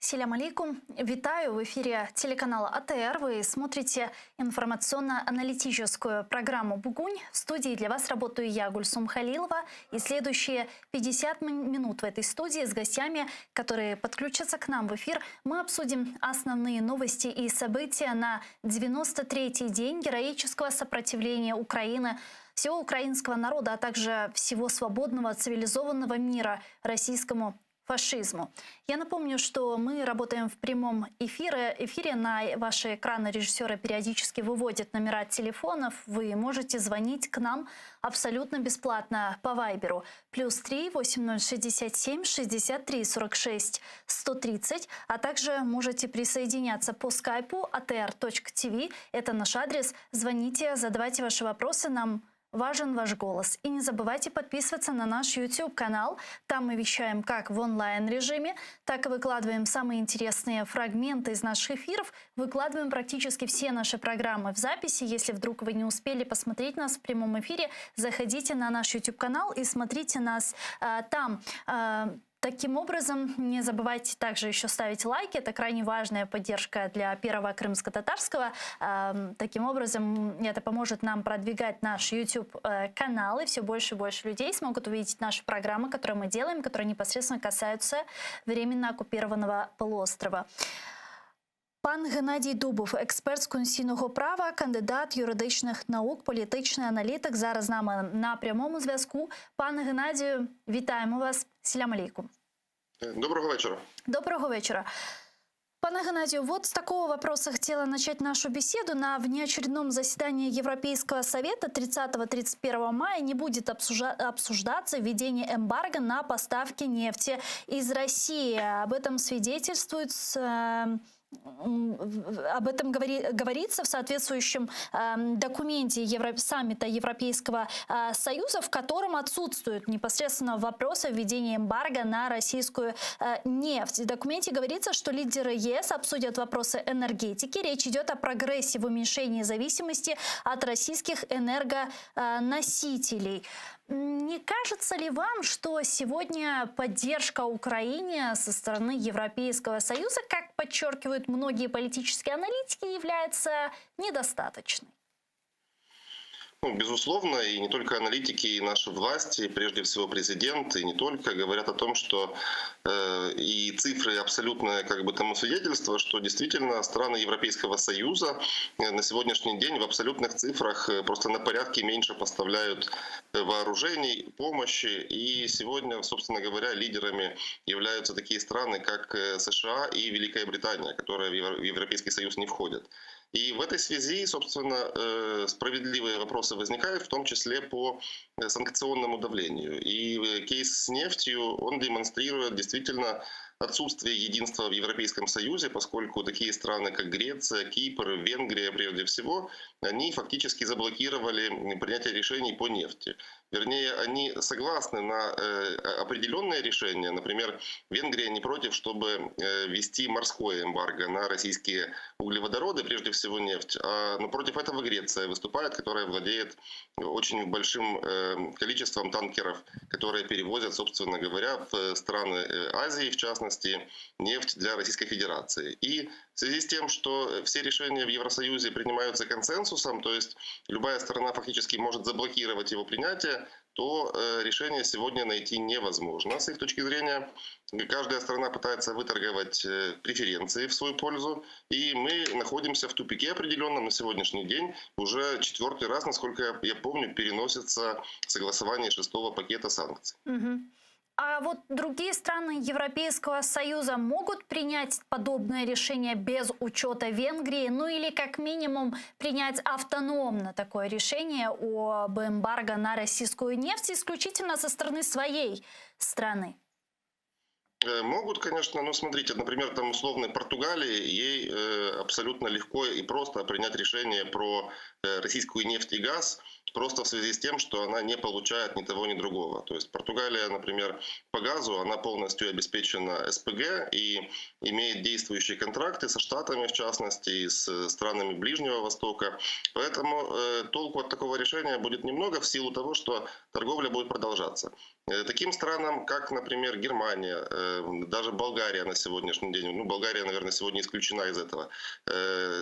Селям алейкум. Витаю в эфире телеканала АТР. Вы смотрите информационно-аналитическую программу «Бугунь». В студии для вас работаю я, Гульсум Халилова. И следующие 50 минут в этой студии с гостями, которые подключатся к нам в эфир, мы обсудим основные новости и события на 93-й день героического сопротивления Украины, всего украинского народа, а также всего свободного цивилизованного мира российскому фашизму. Я напомню, что мы работаем в прямом эфире. На ваши экраны режиссеры периодически выводят номера телефонов. Вы можете звонить к нам абсолютно бесплатно по вайберу. +3 8067 63 46 130. А также можете присоединяться по скайпу atr.tv. Это наш адрес. Звоните, задавайте ваши вопросы нам. Важен ваш голос. И не забывайте подписываться на наш YouTube-канал. Там мы вещаем как в онлайн-режиме, так и выкладываем самые интересные фрагменты из наших эфиров. Выкладываем практически все наши программы в записи. Если вдруг вы не успели посмотреть нас в прямом эфире, заходите на наш YouTube-канал и смотрите нас там. Таким образом, не забывайте также еще ставить лайки. Это крайне важная поддержка для Первого крымско-татарского. Таким образом, это поможет нам продвигать наш YouTube-канал, и все больше и больше людей смогут увидеть наши программы, которые мы делаем, которые непосредственно касаются временно оккупированного полуострова. Пан Геннадій Дубов, експерт з конституційного права, кандидат юридичних наук, політичний аналітик. Зараз з нами на прямому зв'язку. Пане Геннадію, вітаємо вас. Селям алейкум. Доброго вечера. Доброго вечера. Пане Геннадию, вот с такого вопроса хотела начать нашу беседу. На внеочередном заседании Европейского совета 30-31 мая не будет обсуждаться введение эмбарго на поставки нефти из России. Об этом свидетельствует об этом говорится в соответствующем документе саммита Европейского Союза, в котором отсутствуют непосредственно вопросы введения эмбарго на российскую нефть. В документе говорится, что лидеры ЕС обсудят вопросы энергетики. Речь идет о прогрессе в уменьшении зависимости от российских энергоносителей. Не кажется ли вам, что сегодня поддержка Украине со стороны Европейского Союза, как подчеркивают многие политические аналитики, является недостаточной? Безусловно, и не только аналитики, и наши власти, прежде всего президент, и не только, говорят о том, что и цифры абсолютное тому свидетельство, что действительно страны Европейского Союза на сегодняшний день в абсолютных цифрах просто на порядке меньше поставляют вооружений, помощи. И сегодня, собственно говоря, лидерами являются такие страны, как США и Великая Британия, которые в Европейский Союз не входят. И в этой связи, собственно, справедливые вопросы возникают, в том числе по санкционному давлению. И кейс с нефтью, он демонстрирует действительно отсутствие единства в Европейском Союзе, поскольку такие страны, как Греция, Кипр, Венгрия, прежде всего, они фактически заблокировали принятие решений по нефти. Вернее, они согласны на определенные решения. Например, Венгрия не против, чтобы ввести морское эмбарго на российские углеводороды, прежде всего нефть. Но против этого Греция выступает, которая владеет очень большим количеством танкеров, которые перевозят, собственно говоря, в страны Азии, в частности, нефть для Российской Федерации. И в связи с тем, что все решения в Евросоюзе принимаются консенсусом, то есть любая сторона фактически может заблокировать его принятие, то решение сегодня найти невозможно. С их точки зрения, каждая страна пытается выторговать преференции в свою пользу, и мы находимся в тупике определенном на сегодняшний день. Уже 4-й раз, насколько я помню, переносится согласование 6-го пакета санкций. А вот другие страны Европейского Союза могут принять подобное решение без учета Венгрии, ну или как минимум принять автономно такое решение об эмбарго на российскую нефть исключительно со стороны своей страны? Могут, конечно, но смотрите, например, там условно Португалии, ей абсолютно легко и просто принять решение про российскую нефть и газ, просто в связи с тем, что она не получает ни того, ни другого. То есть Португалия, например, по газу, она полностью обеспечена СПГ и имеет действующие контракты со Штатами, в частности, и с странами Ближнего Востока. Поэтому толку от такого решения будет немного в силу того, что торговля будет продолжаться. Таким странам, как, например, Германия, даже Болгария на сегодняшний день, ну, Болгария, наверное, сегодня исключена из этого,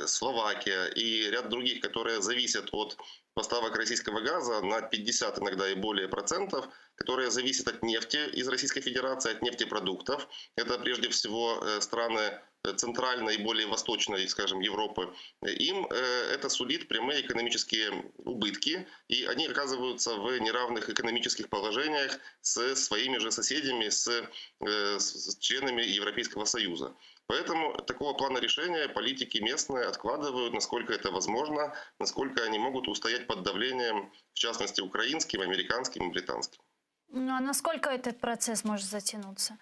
Словакия и ряд других, которые зависят от поставок российского газа на 50 иногда и более процентов, которые зависят от нефти из Российской Федерации, от нефтепродуктов. Это прежде всего страны центральной и более восточной, скажем, Европы. Им это сулит прямые экономические убытки, и они оказываются в неравных экономических положениях с своими же соседями, с членами Европейского Союза. Поэтому такого плана решения политики местные откладывают, насколько это возможно, насколько они могут устоять под давлением, в частности, украинским, американским и британским. Ну, а насколько этот процесс может затянуться?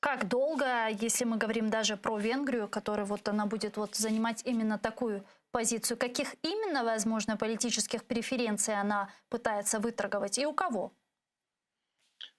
Как долго, если мы говорим даже про Венгрию, которая вот она будет вот занимать именно такую позицию, каких именно, возможно, политических преференций она пытается выторговать и у кого?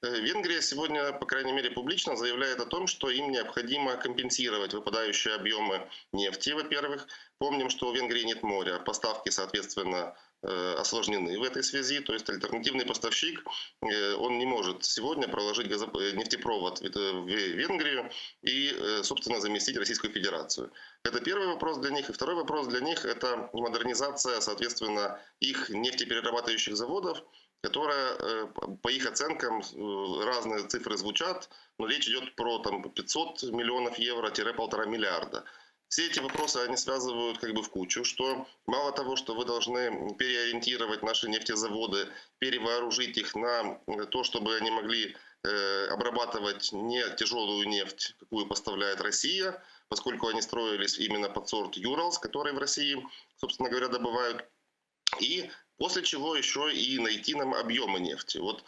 Венгрия сегодня, по крайней мере, публично заявляет о том, что им необходимо компенсировать выпадающие объемы нефти, во-первых. Помним, что у Венгрии нет моря, поставки, соответственно, осложнены в этой связи. То есть альтернативный поставщик, он не может сегодня проложить нефтепровод в Венгрию и, собственно, заместить Российскую Федерацию. Это первый вопрос для них. И второй вопрос для них – это модернизация, соответственно, их нефтеперерабатывающих заводов, которая, по их оценкам, разные цифры звучат, но речь идет про 500 миллионов евро – 1,5 миллиарда. Все эти вопросы они связывают как бы в кучу, что мало того, что вы должны переориентировать наши нефтезаводы, перевооружить их на то, чтобы они могли обрабатывать не тяжелую нефть, какую поставляет Россия, поскольку они строились именно под сорт Юралс, который в России, собственно говоря, добывают. И после чего еще и найти нам объемы нефти. Вот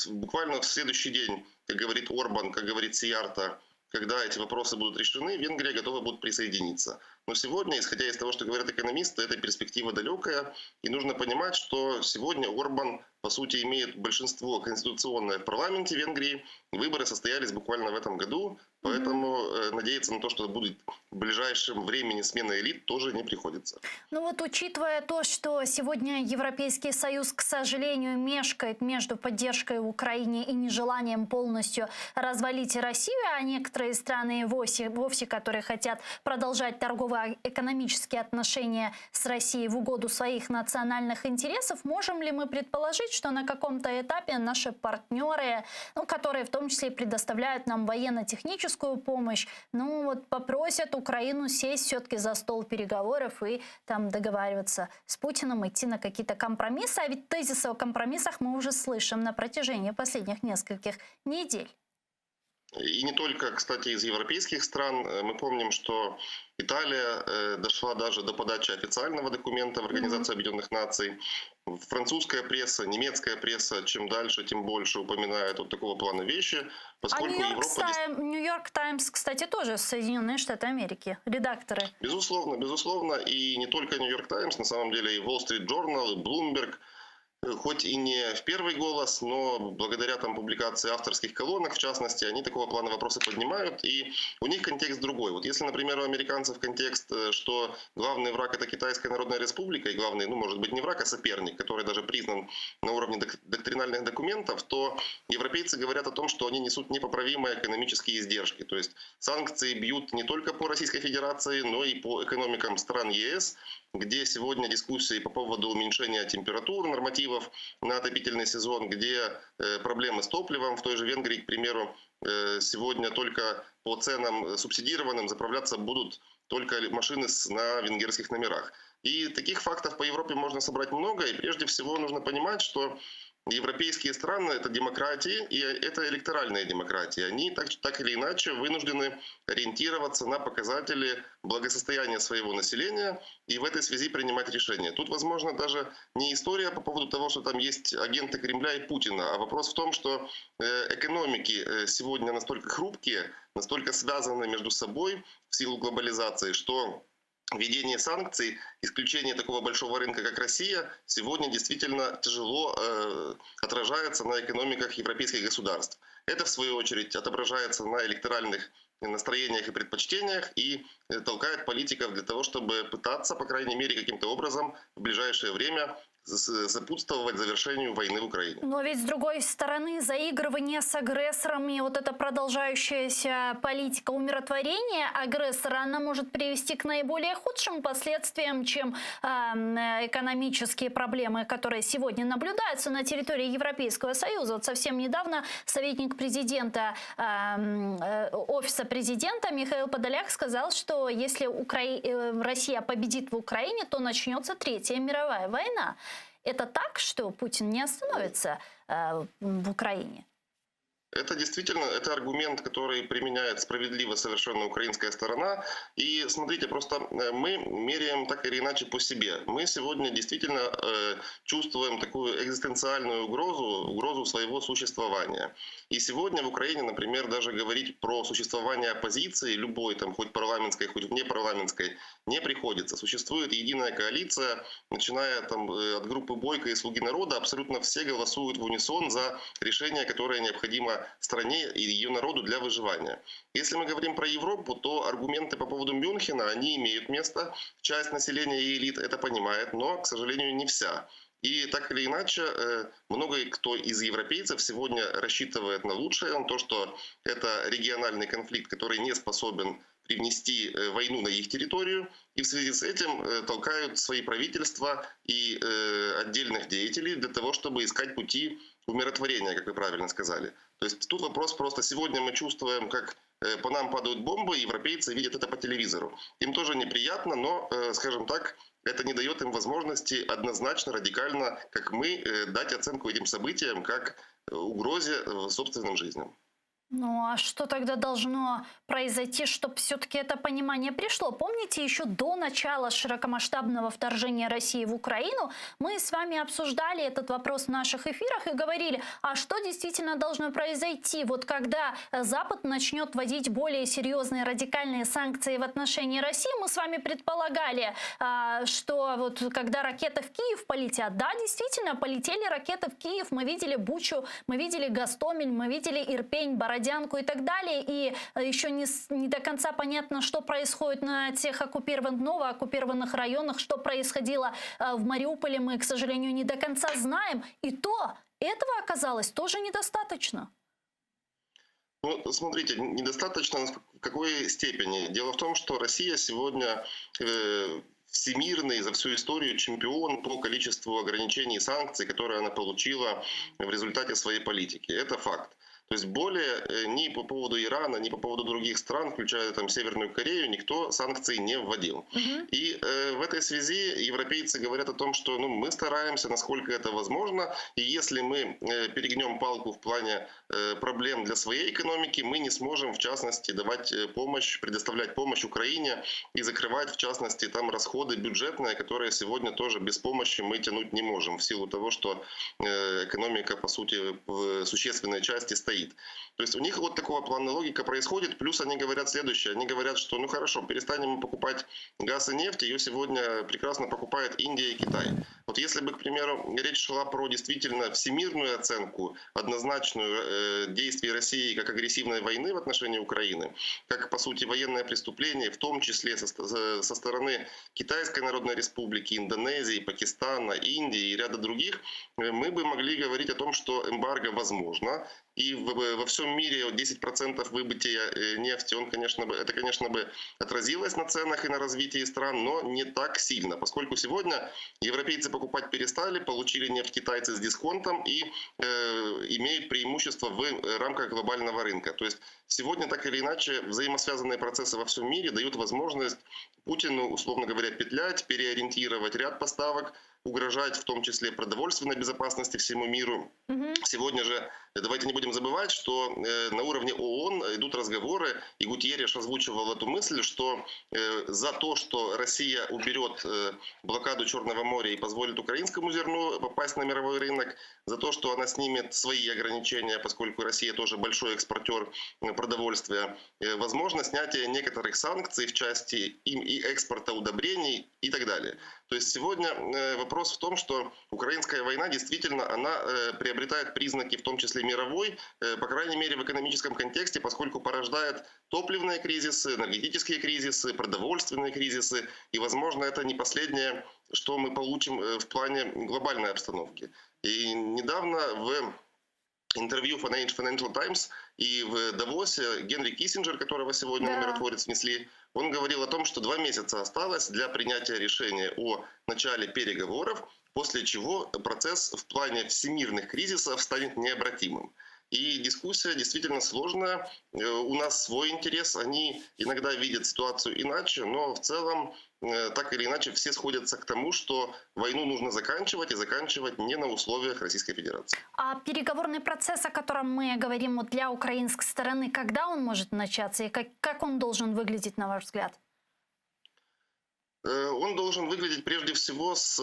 буквально в следующий день, как говорит Орбан, как говорит Сиярто, когда эти вопросы будут решены, Венгрия готова будет присоединиться. Но сегодня, исходя из того, что говорят экономисты, эта перспектива далекая. И нужно понимать, что сегодня Орбан, по сути, имеет большинство конституционное в парламенте Венгрии. Выборы состоялись буквально в этом году. Поэтому надеяться на то, что будет в ближайшем времени смена элит, тоже не приходится. Ну вот, учитывая то, что сегодня Европейский Союз, к сожалению, мешкает между поддержкой Украине и нежеланием полностью развалить Россию, а некоторые страны вовсе которые хотят продолжать торгово-экономические отношения с Россией в угоду своих национальных интересов, можем ли мы предположить, что на каком-то этапе наши партнеры, которые в том числе и предоставляют нам военно-техническую помощь, попросят Украину сесть все-таки за стол переговоров и там договариваться с Путиным, идти на какие-то компромиссы. А ведь тезисы о компромиссах мы уже слышим на протяжении последних нескольких недель. И не только, кстати, из европейских стран. Мы помним, что Италия дошла даже до подачи официального документа в Организацию Объединенных Наций. Французская пресса, немецкая пресса, чем дальше, тем больше упоминает вот такого плана вещи, поскольку Нью-Йорк Таймс, кстати, тоже Соединенные Штаты Америки, редакторы. Безусловно, безусловно. И не только Нью-Йорк Таймс, на самом деле и Wall Street Journal, и Bloomberg, хоть и не в первый голос, но благодаря публикации авторских колонок, в частности, они такого плана вопросы поднимают, и у них контекст другой. Вот если, например, у американцев контекст, что главный враг – это Китайская Народная Республика, и главный, может быть, не враг, а соперник, который даже признан на уровне доктринальных документов, то европейцы говорят о том, что они несут непоправимые экономические издержки. То есть санкции бьют не только по Российской Федерации, но и по экономикам стран ЕС, где сегодня дискуссии по поводу уменьшения температур, нормативов на отопительный сезон, где проблемы с топливом. В той же Венгрии, к примеру, сегодня только по ценам субсидированным заправляться будут только машины на венгерских номерах. И таких фактов по Европе можно собрать много, и прежде всего нужно понимать, что европейские страны – это демократии, и это электоральные демократии. Они так или иначе вынуждены ориентироваться на показатели благосостояния своего населения и в этой связи принимать решения. Тут, возможно, даже не история по поводу того, что там есть агенты Кремля и Путина, а вопрос в том, что экономики сегодня настолько хрупкие, настолько связаны между собой в силу глобализации, что введение санкций, исключение такого большого рынка, как Россия, сегодня действительно тяжело отражается на экономиках европейских государств. Это, в свою очередь, отображается на электоральных настроениях и предпочтениях и толкает политиков для того, чтобы пытаться, по крайней мере, каким-то образом в ближайшее время сопутствовать завершению войны в Украине. Но ведь, с другой стороны, заигрывание с агрессорами, вот эта продолжающаяся политика умиротворения агрессора, она может привести к наиболее худшим последствиям, чем экономические проблемы, которые сегодня наблюдаются на территории Европейского Союза. Вот совсем недавно советник президента, офиса президента Михаил Подоляк сказал, что если Россия победит в Украине, то начнется Третья мировая война. Это так, что Путин не остановится в Украине? Это действительно, это аргумент, который применяет справедливо совершенно украинская сторона. И смотрите, просто мы меряем так или иначе по себе. Мы сегодня действительно чувствуем такую экзистенциальную угрозу своего существования. И сегодня в Украине, например, даже говорить про существование оппозиции, любой, там, хоть парламентской, хоть внепарламентской, не приходится. Существует единая коалиция, начиная там, от группы Бойко и «Слуги народа», абсолютно все голосуют в унисон за решение, которое необходимо стране и ее народу для выживания. Если мы говорим про Европу, то аргументы по поводу Мюнхена, они имеют место. Часть населения и элит это понимает, но, к сожалению, не вся. И так или иначе, много кто из европейцев сегодня рассчитывает на лучшее, на то, что это региональный конфликт, который не способен привнести войну на их территорию, и в связи с этим толкают свои правительства и отдельных деятелей для того, чтобы искать пути умиротворения, как вы правильно сказали. То есть тут вопрос просто, сегодня мы чувствуем, как по нам падают бомбы, европейцы видят это по телевизору. Им тоже неприятно, но, скажем так, это не дает им возможности однозначно, радикально, как мы, дать оценку этим событиям, как угрозе собственным жизням. Ну а что тогда должно произойти, чтобы все-таки это понимание пришло? Помните, еще до начала широкомасштабного вторжения России в Украину мы с вами обсуждали этот вопрос в наших эфирах и говорили, а что действительно должно произойти, вот когда Запад начнет вводить более серьезные радикальные санкции в отношении России. Мы с вами предполагали, что вот когда ракеты в Киев полетят, да, действительно, полетели ракеты в Киев, мы видели Бучу, мы видели Гостомель, мы видели Ирпень, Бородянку и так далее. И еще не до конца понятно, что происходит на тех новооккупированных районах, что происходило в Мариуполе, мы, к сожалению, не до конца знаем. И то этого оказалось тоже недостаточно. Ну, смотрите, недостаточно в какой степени. Дело в том, что Россия сегодня всемирный за всю историю чемпион по количеству ограничений и санкций, которые она получила в результате своей политики. Это факт. То есть более ни по поводу Ирана, ни по поводу других стран, включая там Северную Корею, никто санкций не вводил. И в этой связи европейцы говорят о том, что мы стараемся, насколько это возможно, и если мы перегнем палку в плане проблем для своей экономики, мы не сможем, в частности, давать помощь, предоставлять помощь Украине и закрывать, в частности, там расходы бюджетные, которые сегодня тоже без помощи мы тянуть не можем, в силу того, что экономика, по сути, в существенной части стоит. То есть у них вот такого плана логика происходит, плюс они говорят следующее, они говорят, что ну хорошо, перестанем покупать газ и нефть, ее сегодня прекрасно покупает Индия и Китай. Вот если бы, к примеру, речь шла про действительно всемирную оценку, однозначную действий России как агрессивной войны в отношении Украины, как, по сути, военное преступление, в том числе со стороны Китайской Народной Республики, Индонезии, Пакистана, Индии и ряда других, мы бы могли говорить о том, что эмбарго возможно, и во всем мире 10% выбытия нефти, это, конечно, бы отразилось на ценах и на развитии стран, но не так сильно, поскольку сегодня европейцы покупать перестали, получили нефть китайцы с дисконтом и имеют преимущество в рамках глобального рынка. То есть сегодня так или иначе взаимосвязанные процессы во всем мире дают возможность Путину, условно говоря, петлять, переориентировать ряд поставок, угрожать в том числе продовольственной безопасности всему миру. Сегодня же, давайте не будем забывать, что на уровне ООН идут разговоры, и Гутьерреш озвучивал эту мысль, что за то, что Россия уберет блокаду Черного моря и позволит украинскому зерну попасть на мировой рынок, за то, что она снимет свои ограничения, поскольку Россия тоже большой экспортер продовольствия, возможно снятие некоторых санкций в части и экспорта удобрений и так далее. То есть сегодня вопрос вопрос в том, что украинская война действительно, она приобретает признаки, в том числе мировой, по крайней мере в экономическом контексте, поскольку порождает топливные кризисы, энергетические кризисы, продовольственные кризисы. И, возможно, это не последнее, что мы получим в плане глобальной обстановки. И недавно в интервью Financial Times и в Давосе Генри Киссинджер, которого сегодня на миротворец внесли, он говорил о том, что 2 месяца осталось для принятия решения о начале переговоров, после чего процесс в плане всемирных кризисов станет необратимым. И дискуссия действительно сложная. У нас свой интерес, они иногда видят ситуацию иначе, но в целом, так или иначе, все сходятся к тому, что войну нужно заканчивать и заканчивать не на условиях Российской Федерации. А переговорный процесс, о котором мы говорим вот для украинской стороны, когда он может начаться и как он должен выглядеть, на ваш взгляд? Он должен выглядеть прежде всего с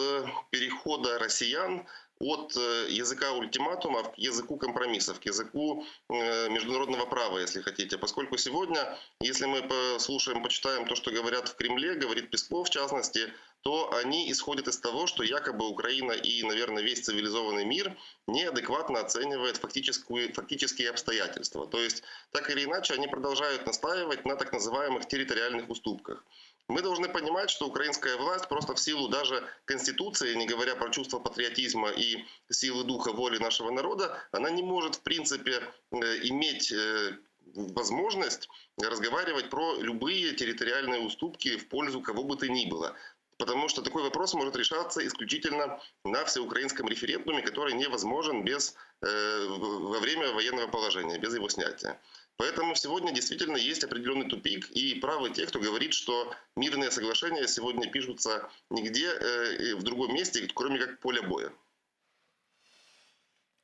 перехода россиян от языка ультиматумов к языку компромиссов, к языку международного права, если хотите. Поскольку сегодня, если мы послушаем, почитаем то, что говорят в Кремле, говорит Песков в частности, то они исходят из того, что якобы Украина и, наверное, весь цивилизованный мир неадекватно оценивает фактические обстоятельства. То есть, так или иначе, они продолжают настаивать на так называемых территориальных уступках. Мы должны понимать, что украинская власть просто в силу даже Конституции, не говоря про чувство патриотизма и силы духа воли нашего народа, она не может в принципе иметь возможность разговаривать про любые территориальные уступки в пользу кого бы то ни было. Потому что такой вопрос может решаться исключительно на всеукраинском референдуме, который невозможен во время военного положения, без его снятия. Поэтому сегодня действительно есть определенный тупик, и правы те, кто говорит, что мирные соглашения сегодня пишутся нигде в другом месте, кроме как поля боя.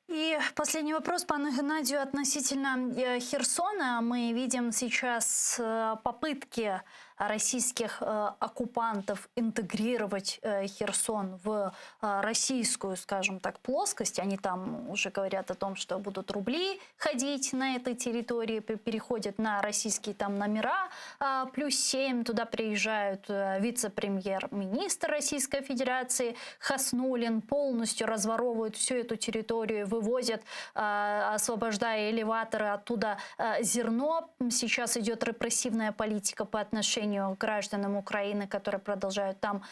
И последний вопрос пану Геннадию относительно Херсона. Мы видим сейчас попытки российских оккупантов интегрировать Херсон в российскую, скажем так, плоскость. Они там уже говорят о том, что будут рубли ходить на этой территории, переходят на российские там номера, +7. Туда приезжают вице-премьер-министр Российской Федерации Хаснуллин, полностью разворовывают всю эту территорию, вывозят, освобождая элеваторы, оттуда зерно. Сейчас идет репрессивная политика по отношению к гражданам Украины, которые продолжают там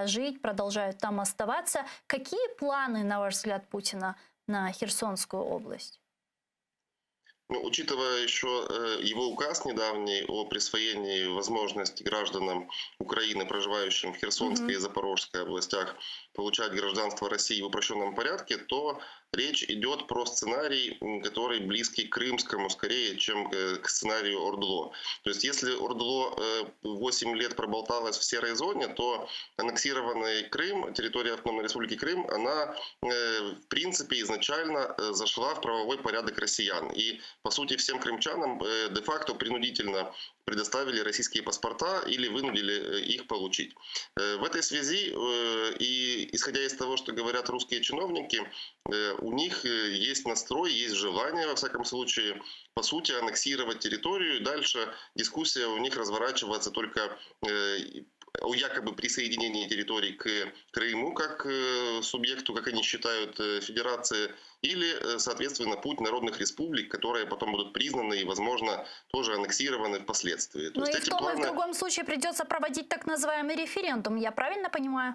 жить, продолжают там оставаться. Какие планы, на ваш взгляд, Путина на Херсонскую область? Ну, учитывая еще его указ недавний о присвоении возможности гражданам Украины, проживающим в Херсонской и Запорожской областях, получать гражданство России в упрощенном порядке, то речь идет про сценарий, который близкий к крымскому скорее, чем к сценарию ОРДЛО. То есть если ОРДЛО 8 лет проболталась в серой зоне, то аннексированный Крым, территория Автономной Республики Крым, она в принципе изначально зашла в правовой порядок россиян. И по сути всем крымчанам де-факто принудительно предоставили российские паспорта или вынудили их получить. В этой связи, и исходя из того, что говорят русские чиновники, у них есть настрой, есть желание, во всяком случае, по сути, аннексировать территорию. Дальше дискуссия у них разворачивается только о якобы присоединении территорий к Крыму как субъекту, как они считают, федерации, или, соответственно, путь народных республик, которые потом будут признаны и, возможно, тоже аннексированы впоследствии. Ну и в том и в другом случае придется проводить так называемый референдум, я правильно понимаю?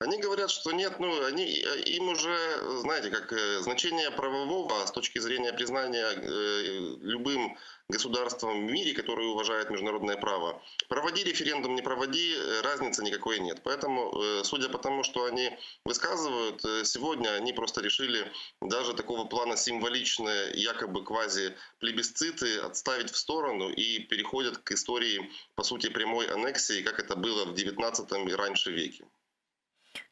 Они говорят, что нет, им уже, знаете, как значение правового с точки зрения признания любым государством в мире, которые уважают международное право. Проводи референдум, не проводи, разницы никакой нет. Поэтому, судя по тому, что они высказывают, сегодня они просто решили даже такого плана символичные, якобы квази-плебисциты отставить в сторону и переходят к истории, по сути, прямой аннексии, как это было в 19 и раньше веке.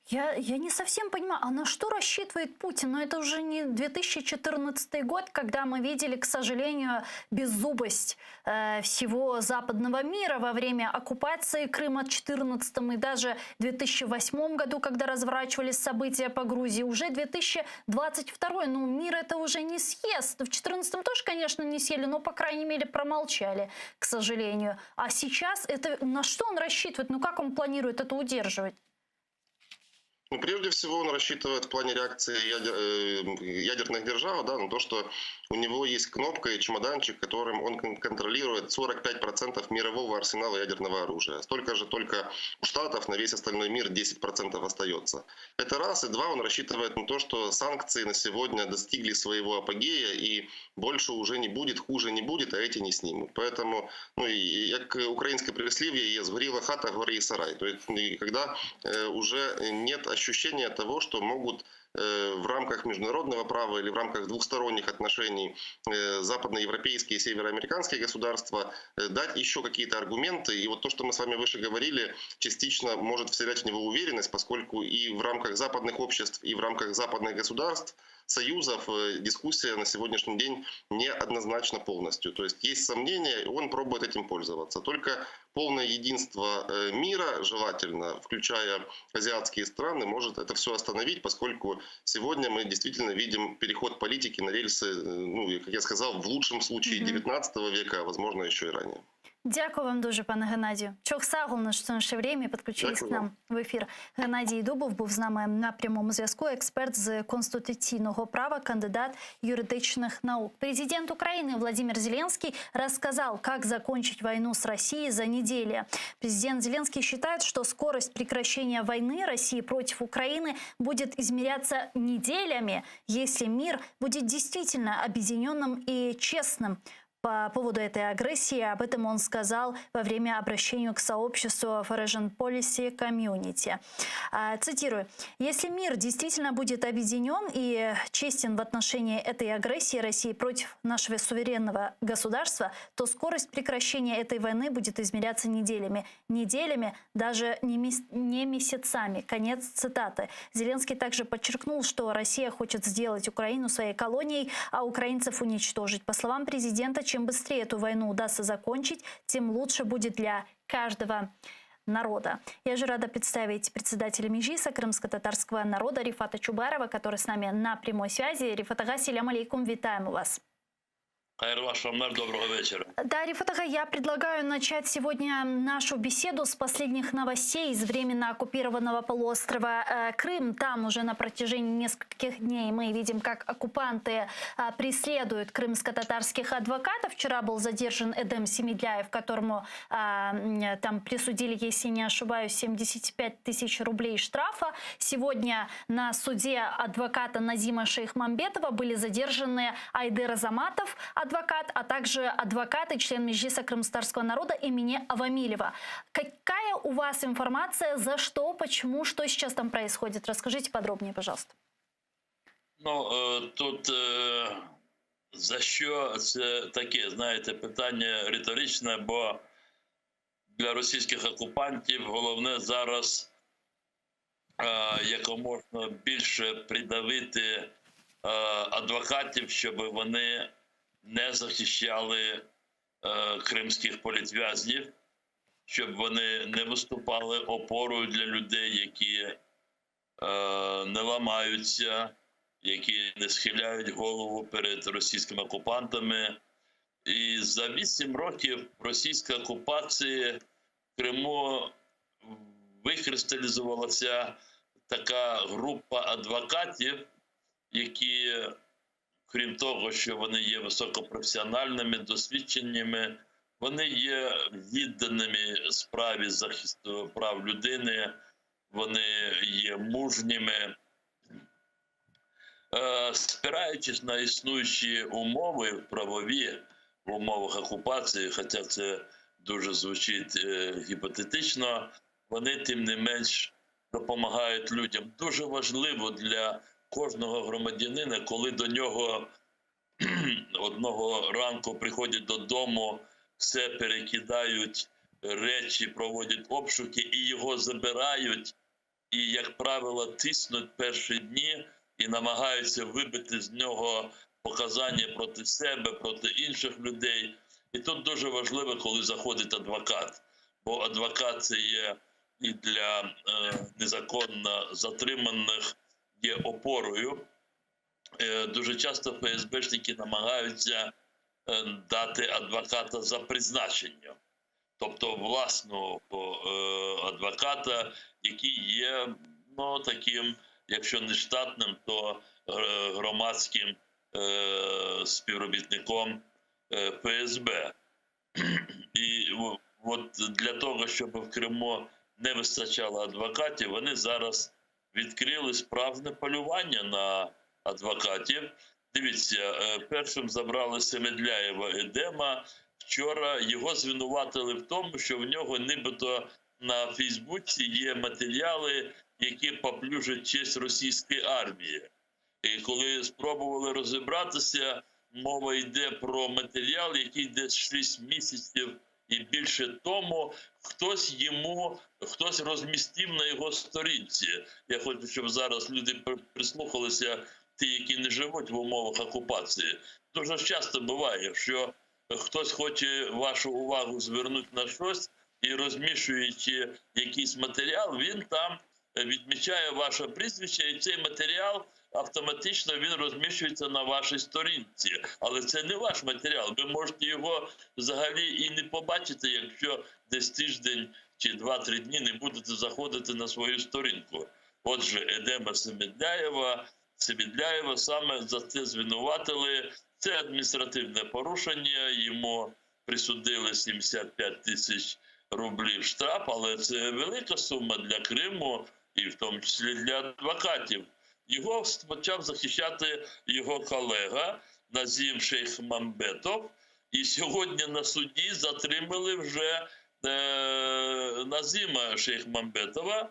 Я не совсем понимаю, а на что рассчитывает Путин? Но это уже не 2014 год, когда мы видели, к сожалению, беззубость всего западного мира во время оккупации Крыма в 2014 и даже в 2008 году, когда разворачивались события по Грузии. Уже 2022, мир это уже не съест. В 2014 тоже, конечно, не съели, но, по крайней мере, промолчали, к сожалению. А сейчас это на что он рассчитывает? Как он планирует это удерживать? Ну, прежде всего, он рассчитывает в плане реакции ядерных держав, да, на то, что у него есть кнопка и чемоданчик, которым он контролирует 45% мирового арсенала ядерного оружия. Столько же только у Штатов, на весь остальной мир 10% остается. Это раз. И два, он рассчитывает на то, что санкции на сегодня достигли своего апогея и больше уже не будет, хуже не будет, а эти не снимут. Поэтому, ну, и как украинское прислів'я є «згоріла хата, гори и сарай». То есть, когда уже нет ощущения того, что могут в рамках международного права или в рамках двухсторонних отношений западноевропейские и североамериканские государства дать еще какие-то аргументы. И вот то, что мы с вами выше говорили, частично может вселять в него уверенность, поскольку и в рамках западных обществ, и в рамках западных государств, союзов дискуссия на сегодняшний день неоднозначна полностью. То есть есть сомнения, и он пробует этим пользоваться. Только полное единство мира, желательно, включая азиатские страны, может это все остановить, поскольку сегодня мы действительно видим переход политики на рельсы, ну, как я сказал, в лучшем случае 19 века, а возможно еще и ранее. Дякую вам дуже, пане Геннадію. Чохсагул, що наше время підключились к нам в ефір. Геннадій Дубов був з нами на прямому зв'язку, експерт з конституційного права, кандидат юридичных наук. Президент Украины Владимир Зеленский рассказал, как закончить войну с Россией за неделю. Президент Зеленский считает, что скорость прекращения войны России против Украины будет измеряться неделями, если мир будет действительно объединенным и честным. По поводу этой агрессии, об этом он сказал во время обращения к сообществу Foreign Policy Community. Цитирую. «Если мир действительно будет объединен и честен в отношении этой агрессии России против нашего суверенного государства, то скорость прекращения этой войны будет измеряться неделями. Неделями, даже не месяцами». Конец цитаты. Зеленский также подчеркнул, что Россия хочет сделать Украину своей колонией, а украинцев уничтожить. По словам президента, чем быстрее эту войну удастся закончить, тем лучше будет для каждого народа. Я же рада представить председателя Межлиса крымско-татарского народа Рифата Чубарова, который с нами на прямой связи. Рифат ага, селям алейкум, витаем вас. Доброго вечера. Да, Рифат ага, я предлагаю начать сегодня нашу беседу с последних новостей из временно оккупированного полуострова Крым. Там уже на протяжении нескольких дней мы видим, как оккупанты преследуют крымско-татарских адвокатов. Вчера был задержан Эдем Семидляев, которому там присудили, если не ошибаюсь, 75 тысяч рублей штрафа. Сегодня на суде адвоката Назима Шейхмамбетова были задержаны Айдер Азаматов, адвокат, а также адвокат и член Межлиса крымско-татарского народа имени Авамилева. Какая у вас информация, за что, почему, что сейчас там происходит? Расскажите подробнее, пожалуйста. Ну, тут за що це таке, знаєте, питання риторичне, бо для російських окупантів головне зараз якомога більше придавити адвокатів, щоб вони не захищали кримських політв'язнів, щоб вони не виступали опорою для людей, які не ламаються, які не схиляють голову перед російськими окупантами. І за 8 років російської окупації в Криму викристалізувалася така група адвокатів, які, крім того, що вони є високопрофесіональними, досвідченими, вони є відданими справі захисту прав людини, вони є мужніми. Спираючись на існуючі умови правові в умовах окупації, хоча це дуже звучить гіпотетично, вони тим не менш допомагають людям. Дуже важливо для кожного громадянина, коли до нього одного ранку приходять додому, все перекидають, речі, проводять обшуки і його забирають, і, як правило, тиснуть перші дні і намагаються вибити з нього показання проти себе, проти інших людей. І тут дуже важливо, коли заходить адвокат. Бо адвокат – це є і для незаконно затриманих є опорою. Дуже часто ФСБшники намагаються дати адвоката за призначенням. Тобто власного адвоката, який є ну, таким, якщо не штатним, то громадським співробітником ФСБ. І от для того, щоб в Криму не вистачало адвокатів, вони зараз відкрили справжнє полювання на адвокатів. Дивіться, першим забрали Семедляєва Едема. Вчора його звинуватили в тому, що в нього нібито на Фейсбуці є матеріали, які поплюжать честь російської армії. І коли спробували розібратися, мова йде про матеріал, який десь 6 місяців і більше тому хтось розмістив на його сторінці. Я хочу, щоб зараз люди прислухалися, ті, які не живуть в умовах окупації. Дуже часто буває, що хтось хоче вашу увагу звернути на щось і, розміщуючи якийсь матеріал, він там відмічає ваше прізвище, і цей матеріал автоматично він розміщується на вашій сторінці. Але це не ваш матеріал. Ви можете його взагалі і не побачити, якщо десь тиждень чи 2-3 дні не будете заходити на свою сторінку. Отже, Едема Семедляєва саме за це звинуватили. Це адміністративне порушення, йому присудили 75 тисяч рублів штраф, але це велика сума для Криму і в тому числі для адвокатів. Його почав захищати його колега Назім Шейхмамбетов, і сьогодні на суді затримали вже Назіма Шейхмамбетова.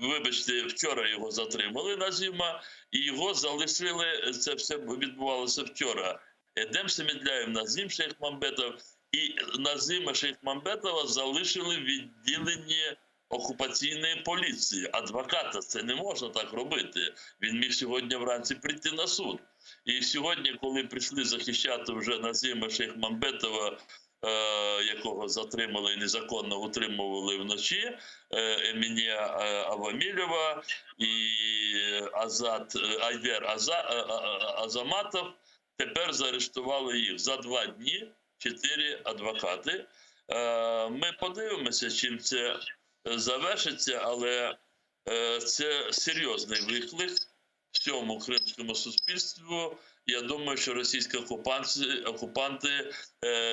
Вибачте, вчора його затримали, Назіма, і його залишили, це все відбувалося вчора. Едем Семедляєв, Назім Шейхмамбетов, і Назіма Шейхмамбетова залишили в відділенні окупаційної поліції. Адвоката це не можна так робити. Він міг сьогодні вранці прийти на суд. І сьогодні, коли прийшли захищати вже Назіма Шейхмамбетова, якого затримали і незаконно утримували вночі, Еміне Авамілєва і Айдер Азаматов, тепер заарештували їх за 2 дні, 4 адвокати. Ми подивимося, чим це завершиться, але це серйозний виклик всьому кримському суспільству. Я думаю, що російські окупанти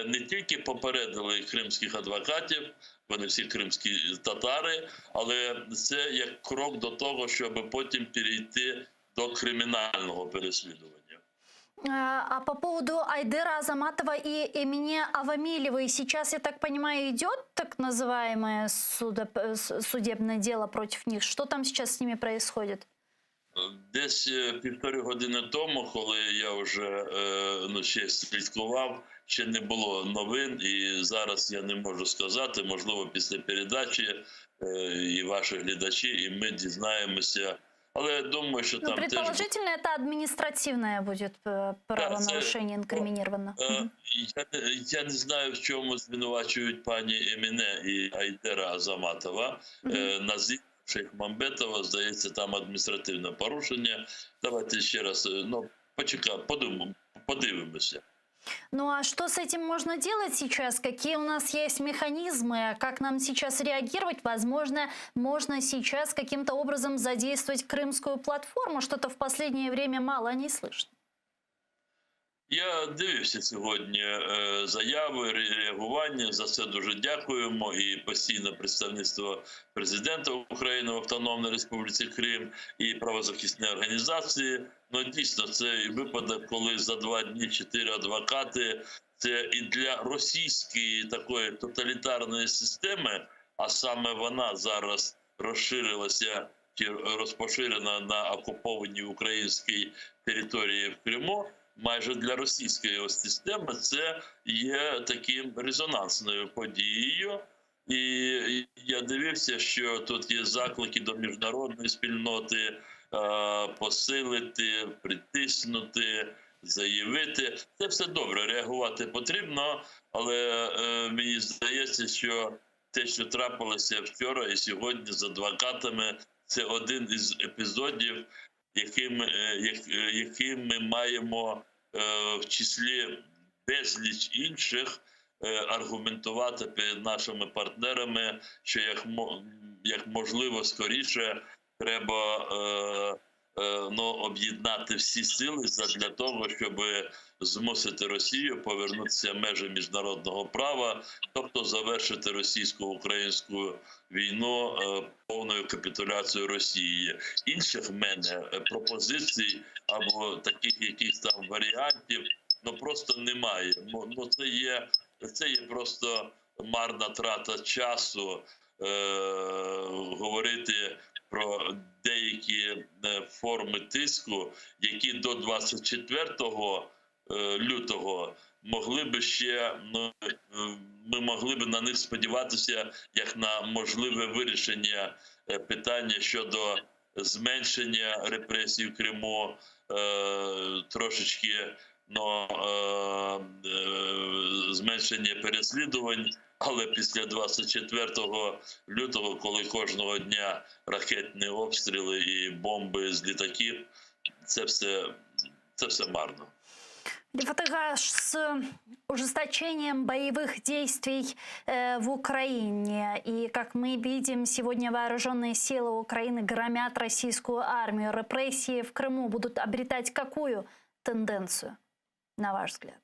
не тільки попередили кримських адвокатів, вони всі кримські татари, але це як крок до того, щоб потім перейти до кримінального переслідування. А по поводу Айдера Азаматова и Эмине Авамилевой, сейчас, я так понимаю, идет так называемое судебное дело против них? Что там сейчас с ними происходит? Десь 1,5 години тому, коли я вже ще слідкував, ще не було новин, і зараз я не можу сказати, можливо, після передачі і ваші глядачі, і ми дізнаємося. Але думаю, що там предположительно, теж... это административное будет правонарушение инкриминировано. Я не знаю, в чому звинувачують пані Еміне і Айдера Азаматова. Назім Шейхмамбетова, здається, там административне порушення. Давайте ще раз, подивимося. Ну а что с этим можно делать сейчас? Какие у нас есть механизмы? Как нам сейчас реагировать? Возможно, можно сейчас каким-то образом задействовать крымскую платформу? Что-то в последнее время мало не слышно. Я дивився сьогодні заяви, реагування. За це дуже дякуємо. І постійне представництво президента України в Автономній Республіці Крим, і правозахисні організації. Ну, дійсно, це випадок, коли за 2 дні 4 адвокати. Це і для російської такої тоталітарної системи, а саме вона зараз розширилася чи розпоширена на окупованій українській території в Криму, майже для російської системи це є таким резонансною подією. І я дивився, що тут є заклики до міжнародної спільноти посилити, притиснути, заявити. Це все добре, реагувати потрібно, але мені здається, що те, що трапилося вчора і сьогодні з адвокатами, це один із епізодів, яким ми маємо в числі безліч інших аргументувати перед нашими партнерами, що як можливо скоріше треба об'єднати всі сили для того, щоб змусити Росію повернутися в межі міжнародного права, тобто завершити російсько-українську війну повною капітуляцією Росії. Інших в мене пропозицій або таких якихось там варіантів просто немає. Це є просто марна трата часу говорити про деякі форми тиску, які до 24 лютого могли би ще, ми могли б на них сподіватися як на можливе вирішення питання щодо зменшення репресій в Криму, трошечки зменшення переслідувань. Але після 24 лютого, коли кожного дня ракетні обстріли і бомби з літаків, це все марно. Лефатыгаш, с ужесточением боевых действий в Украине. И, как мы видим, сегодня вооруженные силы Украины громят российскую армию. Репрессии в Крыму будут обретать какую тенденцию, на ваш взгляд?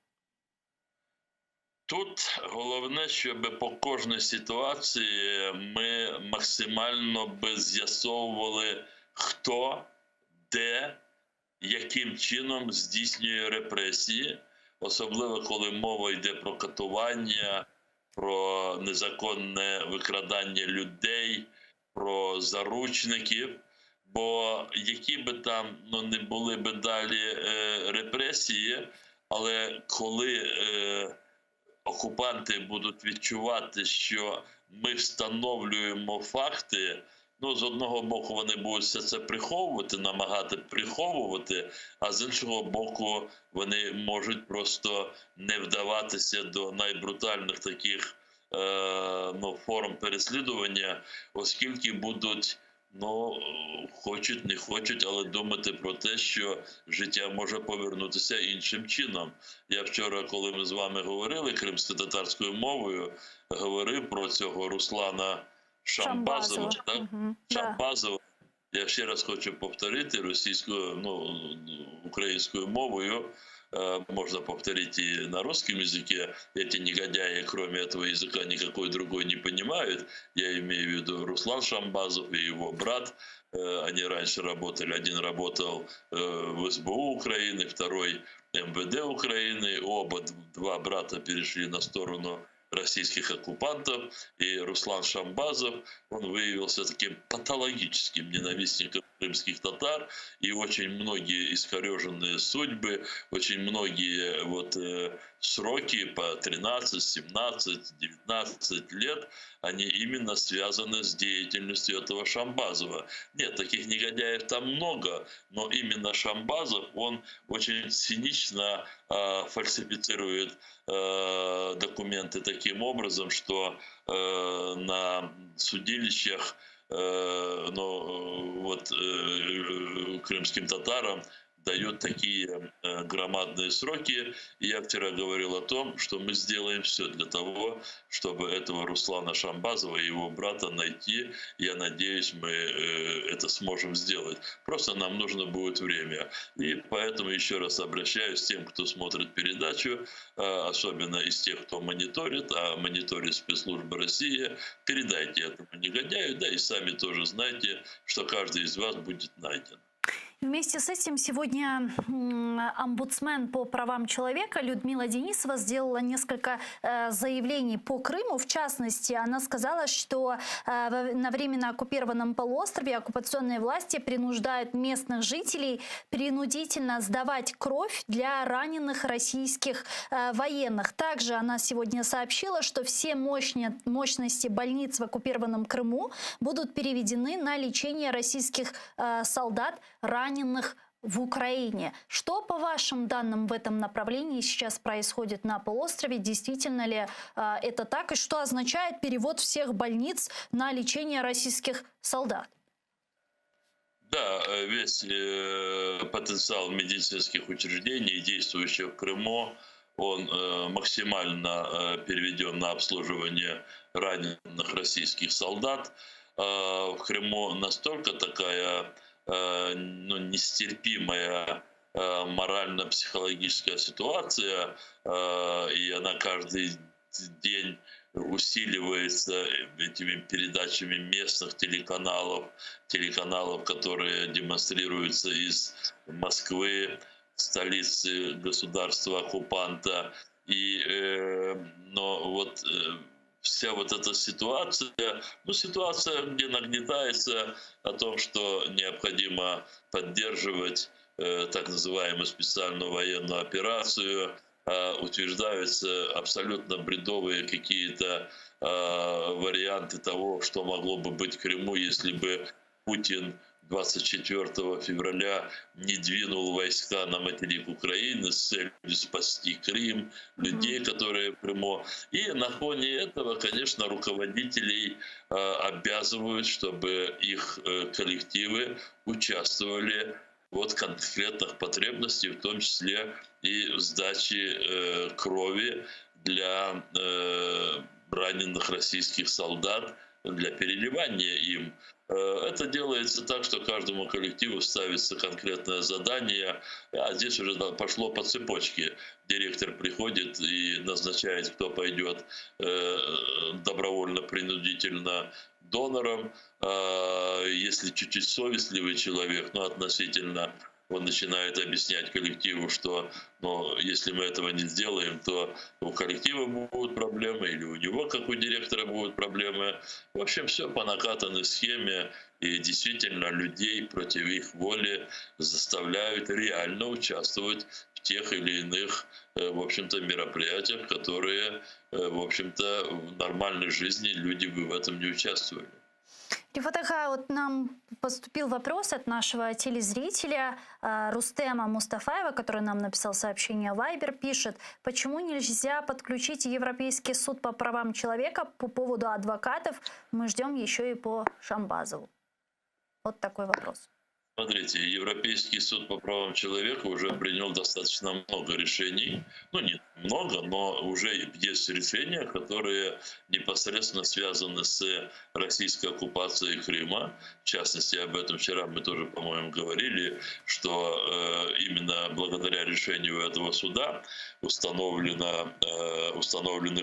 Тут головне, щоб по кожній ситуації ми максимально з'ясовували, хто, де, яким чином здійснює репресії, особливо коли мова йде про катування, про незаконне викрадання людей, про заручників. Бо які би там не були би далі репресії, але коли окупанти будуть відчувати, що ми встановлюємо факти, з одного боку вони будуть все це приховувати, намагати приховувати, а з іншого боку вони можуть просто не вдаватися до найбрутальних таких форм переслідування, оскільки будуть, хочуть, не хочуть, але думати про те, що життя може повернутися іншим чином. Я вчора, коли ми з вами говорили кримсько-татарською мовою, говорив про цього Руслана Шамбазова. Шамбазова. Я ще раз хочу повторити українською мовою. Можно повторить и на русском языке. Эти негодяи, кроме этого языка, никакой другой не понимают. Я имею в виду Руслан Шамбазов и его брат. Они раньше работали. Один работал в СБУ Украины, второй МВД Украины. Два брата перешли на сторону российских оккупантов. И Руслан Шамбазов, он выявился таким патологическим ненавистником крымских татар. И очень многие искореженные судьбы, очень многие сроки по 13, 17, 19 лет, они именно связаны с деятельностью этого Шамбазова. Нет, таких негодяев там много, но именно Шамбазов, он очень цинично фальсифицирует документы таким образом, что на судилищах крымским татарам дают такие громадные сроки. И я вчера говорил о том, что мы сделаем все для того, чтобы этого Руслана Шамбазова и его брата найти. Я надеюсь, мы это сможем сделать. Просто нам нужно будет время. И поэтому еще раз обращаюсь к тем, кто смотрит передачу, особенно из тех, кто мониторит, а мониторит спецслужбы России, передайте этому негодяю, да и сами тоже знайте, что каждый из вас будет найден. Вместе с этим сегодня омбудсмен по правам человека Людмила Денисова сделала несколько заявлений по Крыму. В частности, она сказала, что на временно оккупированном полуострове оккупационные власти принуждают местных жителей принудительно сдавать кровь для раненых российских военных. Также она сегодня сообщила, что все мощности больниц в оккупированном Крыму будут переведены на лечение российских солдат, раненых в Украине. Что, по вашим данным, в этом направлении сейчас происходит на полуострове? Действительно ли это так? И что означает перевод всех больниц на лечение российских солдат? Да, весь потенциал медицинских учреждений, действующих в Крыму, он максимально переведен на обслуживание раненых российских солдат. в Крыму настолько такая нестерпимая морально-психологическая ситуация, и она каждый день усиливается этими передачами местных телеканалов, которые демонстрируются из Москвы, столицы государства-оккупанта. Но вот вся вот эта ситуация, где нагнетается о том, что необходимо поддерживать так называемую специальную военную операцию, утверждаются абсолютно бредовые какие-то варианты того, что могло бы быть в Крыму, если бы Путин 24 февраля не двинул войска на материк Украины с целью спасти Крым, людей, которые в Крыму. И на фоне этого, конечно, руководителей обязывают, чтобы их коллективы участвовали от конкретных потребностей, в том числе и в сдаче крови для раненых российских солдат, для переливания им. Это делается так, что каждому коллективу ставится конкретное задание, а здесь уже пошло по цепочке. Директор приходит и назначает, кто пойдет добровольно-принудительно донором. Если чуть-чуть совестливый человек, относительно, он начинает объяснять коллективу, что если мы этого не сделаем, то у коллектива будут проблемы, или у него, как у директора, будут проблемы. В общем, все по накатанной схеме, и действительно людей против их воли заставляют реально участвовать в тех или иных, в общем-то, мероприятиях, которые, в общем-то, в нормальной жизни люди бы в этом не участвовали. Рифат-ага, вот нам поступил вопрос от нашего телезрителя Рустема Мустафаева, который нам написал сообщение в Viber, пишет: почему нельзя подключить Европейский суд по правам человека по поводу адвокатов? Мы ждем еще и по Шамбазову. Вот такой вопрос. Смотрите, Европейский суд по правам человека уже принял достаточно много решений. Не много, но уже есть решения, которые непосредственно связаны с российской оккупацией Крыма. В частности, об этом вчера мы тоже, по-моему, говорили, что именно благодаря решению этого суда установлены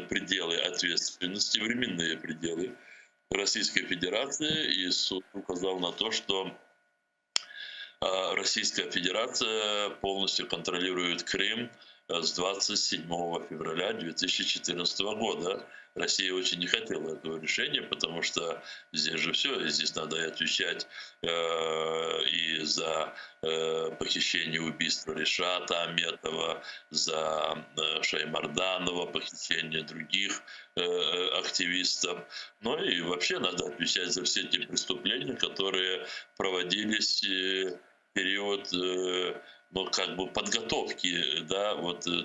пределы ответственности, временные пределы Российской Федерации, и суд указал на то, что Российская Федерация полностью контролирует Крым с 27 февраля 2014 года. Россия очень не хотела этого решения, потому что здесь же все, здесь надо отвечать и за похищение, убийство Ришата Аметова, за Шаймарданова, похищение других активистов. И вообще надо отвечать за все те преступления, которые проводились в период подготовки,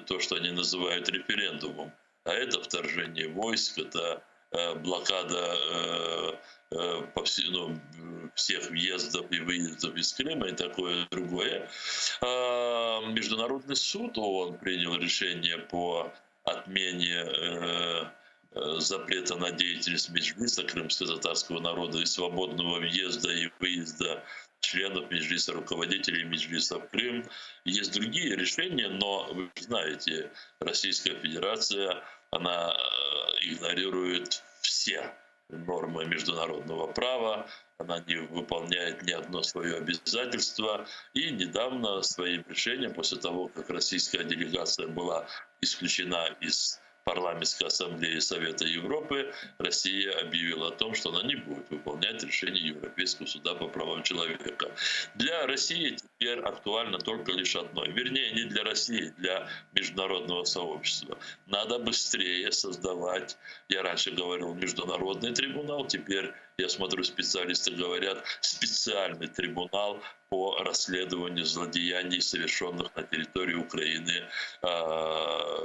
то, что они называют референдумом. А это вторжение войск, это блокада всех въездов и выездов из Крыма и такое другое. Международный суд ООН принял решение по отмене запрета на деятельность Меджлиса крымско-татарского народа и свободного въезда и выезда членов Меджлиса, руководителей Меджлиса в Крым. Есть другие решения, но вы знаете, Российская Федерация, она игнорирует все нормы международного права, она не выполняет ни одно свое обязательство. И недавно своим решением, после того, как российская делегация была исключена из Парламентской ассамблеи Совета Европы, Россия объявила о том, что она не будет выполнять решение Европейского суда по правам человека. Для России теперь актуально только лишь одно. Вернее, не для России, для международного сообщества. Надо быстрее создавать, я раньше говорил, международный трибунал, теперь, я смотрю, специалисты говорят, специальный трибунал по расследованию злодеяний, совершенных на территории Украины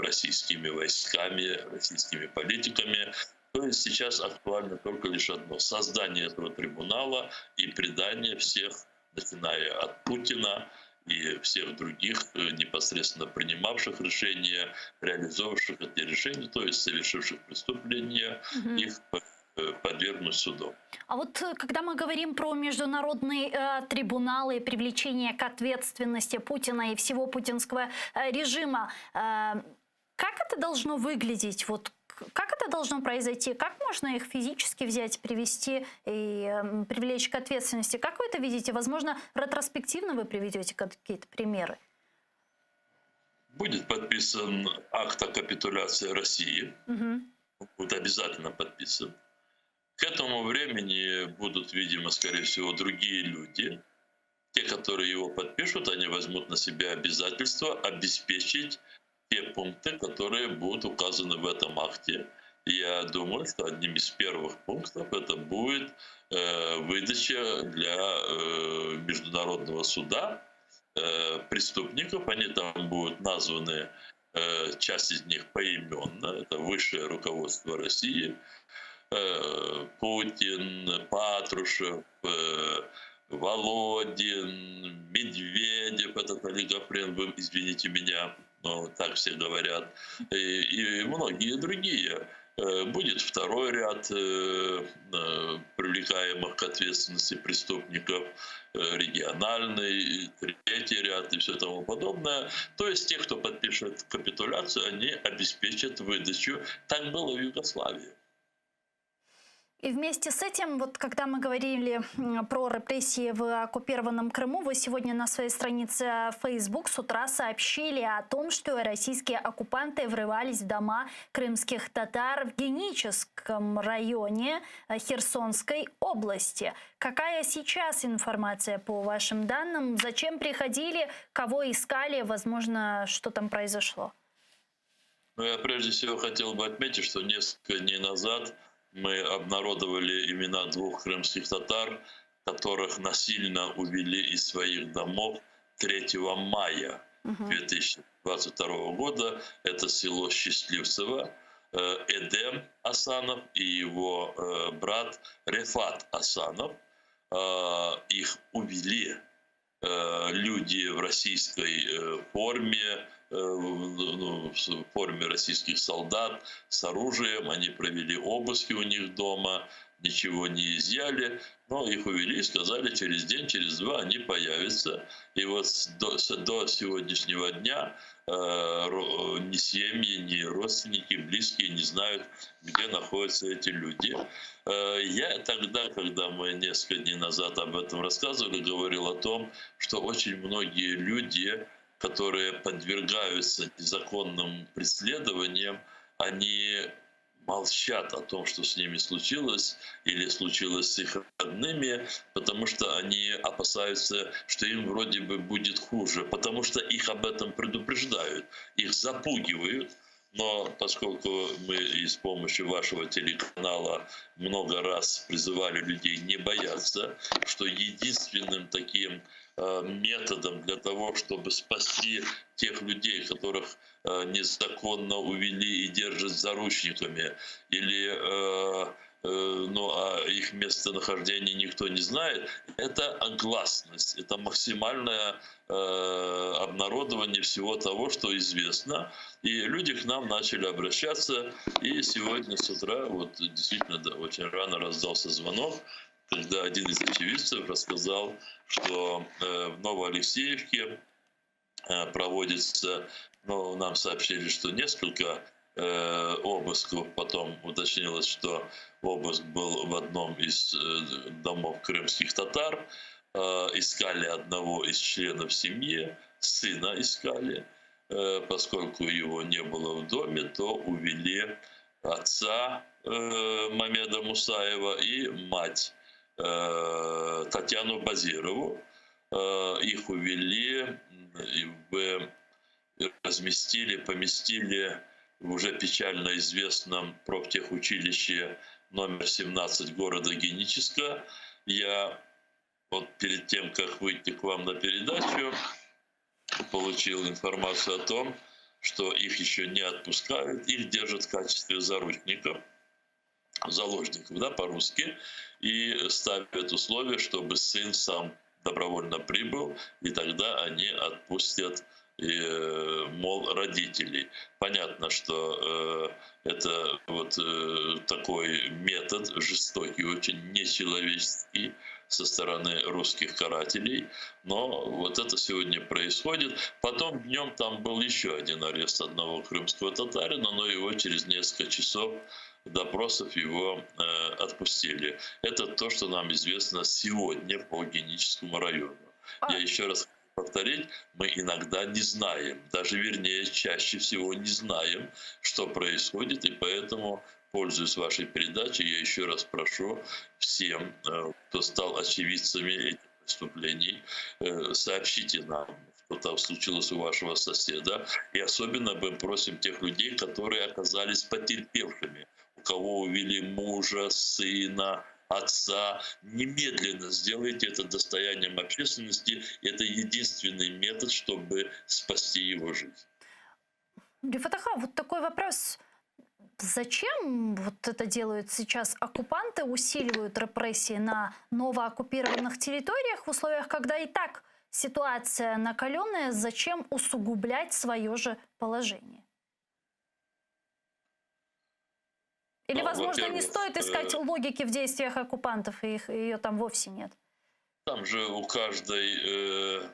российскими войсками, российскими политиками. То есть сейчас актуально только лишь одно: создание этого трибунала и предание всех, начиная от Путина и всех других непосредственно принимавших решения, реализовавших эти решения, то есть совершивших преступления, их подвергнуть суду. А вот когда мы говорим про международный трибунал и привлечение к ответственности Путина и всего путинского режима, как это должно выглядеть? Вот как это должно произойти? Как можно их физически взять, привести и привлечь к ответственности? Как вы это видите? Возможно, ретроспективно вы приведете какие-то примеры? Будет подписан акт о капитуляции России. Угу. Будет обязательно подписан. К этому времени будут, видимо, скорее всего, другие люди. Те, которые его подпишут, они возьмут на себя обязательство обеспечить те пункты, которые будут указаны в этом акте. Я думаю, что одним из первых пунктов это будет выдача для Международного суда преступников. Они там будут названы, часть из них поименно. Это высшее руководство России. Путин, Патрушев, Володин, Медведев, этот олигофрен, вы извините меня, но так все говорят, и многие другие. Будет второй ряд привлекаемых к ответственности преступников, региональный, третий ряд и все тому подобное. То есть те, кто подпишет капитуляцию, они обеспечат выдачу. Так было в Югославии. И вместе с этим, вот когда мы говорили про репрессии в оккупированном Крыму, вы сегодня на своей странице Facebook с утра сообщили о том, что российские оккупанты врывались в дома крымских татар в Геническом районе Херсонской области. Какая сейчас информация по вашим данным? Зачем приходили? Кого искали? Возможно, что там произошло? Ну, я прежде всего хотел бы отметить, что несколько дней назад мы обнародовали имена 2 крымских татар, которых насильно увели из своих домов 3 мая 2022 года. Это село Счастливцево. Эдем Асанов и его брат Рефат Асанов. Их увели люди в российской форме, в форме российских солдат с оружием. Они провели обыски у них дома, ничего не изъяли, но их увели и сказали, через день, через 2 они появятся. И вот до сегодняшнего дня ни семьи, ни родственники, близкие не знают, где находятся эти люди. Я тогда, когда мы несколько дней назад об этом рассказывали, говорил о том, что очень многие люди, которые подвергаются незаконным преследованиям, они молчат о том, что с ними случилось или случилось с их родными, потому что они опасаются, что им вроде бы будет хуже, потому что их об этом предупреждают, их запугивают. Но поскольку мы и с помощью вашего телеканала много раз призывали людей не бояться, что единственным таким методом для того, чтобы спасти тех людей, которых незаконно увели и держат заручниками, или а их местонахождение никто не знает, это гласность, это максимальное обнародование всего того, что известно. И люди к нам начали обращаться, и сегодня с утра, вот действительно, да, очень рано раздался звонок, когда один из очевидцев рассказал, что в Новоалексеевке проводится, нам сообщили, что несколько обысков, потом уточнилось, что обыск был в одном из домов крымских татар, искали одного из членов семьи, сына искали, поскольку его не было в доме, то увели отца Мамеда Мусаева и мать Татьяну Базирову. Их увели, поместили в уже печально известном профтехучилище номер 17 города Геническа. Я вот перед тем, как выйти к вам на передачу, получил информацию о том, что их еще не отпускают, их держат в качестве заложников, да, по-русски, и ставят условие, чтобы сын сам добровольно прибыл, и тогда они отпустят и, мол, родителей. Понятно, что это вот такой метод жестокий, очень нечеловеческий со стороны русских карателей, но вот это сегодня происходит. Потом днем там был еще один арест одного крымского татарина, но его через несколько часов допросов его отпустили. Это то, что нам известно сегодня по Геническому району. Я еще раз повторить, мы иногда не знаем, даже вернее, чаще всего не знаем, что происходит, и поэтому, пользуясь вашей передачей, я еще раз прошу всем, кто стал очевидцами этих преступлений, сообщите нам, что там случилось у вашего соседа, и особенно мы просим тех людей, которые оказались потерпевшими, у кого увели мужа, сына, отца, немедленно сделайте это достоянием общественности. Это единственный метод, чтобы спасти его жизнь. Рифат-аха, вот такой вопрос. Зачем вот это делают сейчас оккупанты, усиливают репрессии на новооккупированных территориях в условиях, когда и так ситуация накаленная, зачем усугублять свое же положение? Или, возможно, не стоит искать логики в действиях оккупантов, и ее там вовсе нет? Там же у каждой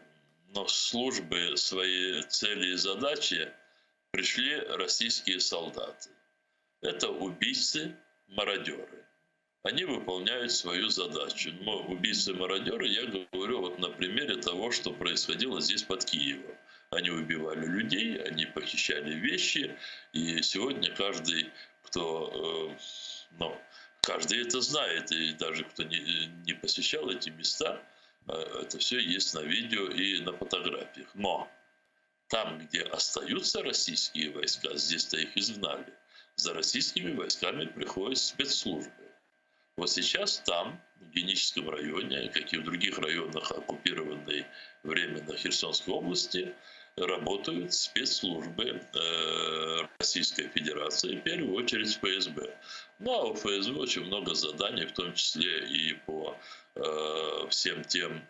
службы свои цели и задачи. Пришли российские солдаты. Это убийцы, мародеры. Они выполняют свою задачу. Но убийцы-мародеры, я говорю вот на примере того, что происходило здесь под Киевом. Они убивали людей, они похищали вещи. И сегодня каждый, каждый это знает, и даже кто не посещал эти места, это все есть на видео и на фотографиях. Но там, где остаются российские войска, здесь-то их изгнали, за российскими войсками приходят спецслужбы. Вот сейчас там, в Геническом районе, как и в других районах оккупированной временно Херсонской области, работают спецслужбы Российской Федерации, в первую очередь ФСБ. Ну а у ФСБ очень много заданий, в том числе и по всем тем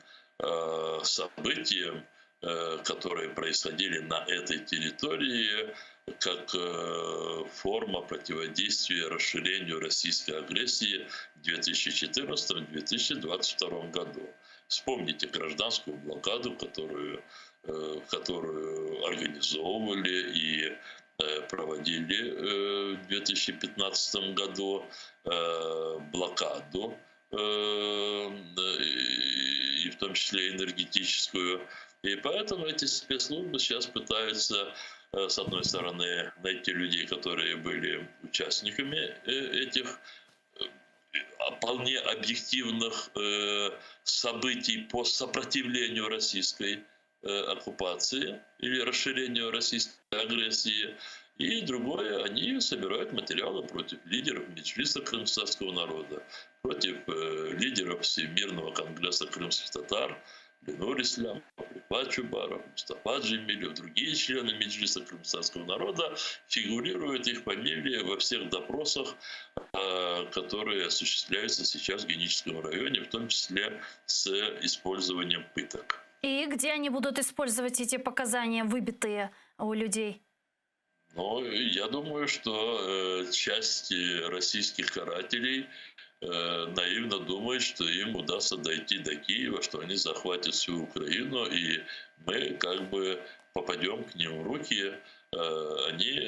событиям, которые происходили на этой территории, как форма противодействия расширению российской агрессии в 2014-2022 году. Вспомните гражданскую блокаду, которую организовывали и проводили в 2015 году, блокаду, и в том числе энергетическую. И поэтому эти спецслужбы сейчас пытаются, с одной стороны, найти людей, которые были участниками этих вполне объективных событий по сопротивлению российской оккупации или расширению российской агрессии. И другое, они собирают материалы против лидеров Меджлиса крымского народа, против лидеров Всемирного конгресса крымских татар, Ленур Ислам, Рифат Чубаров, Мустафа Джемилев, другие члены Меджлиса крымского народа, фигурируют их фамилии во всех допросах, которые осуществляются сейчас в Геническом районе, в том числе с использованием пыток. И где они будут использовать эти показания, выбитые у людей? Ну, я думаю, что часть российских карателей наивно думает, что им удастся дойти до Киева, что они захватят всю Украину, и мы как бы попадем к ним в руки. Они